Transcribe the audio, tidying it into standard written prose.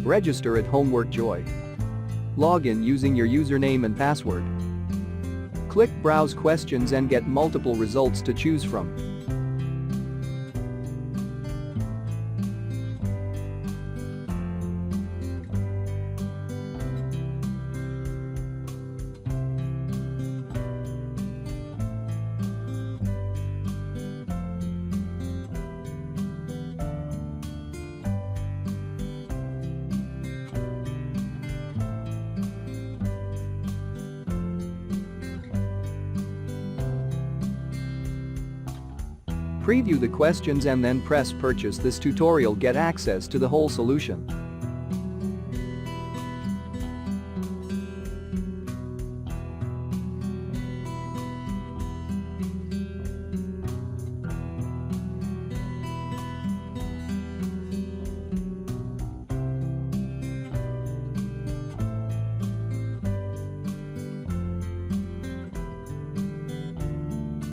Register at Homework Joy. Log in using your username and password. Click Browse Questions and get multiple results to choose from. Preview the questions and then press Purchase. This tutorial get access to the whole solution.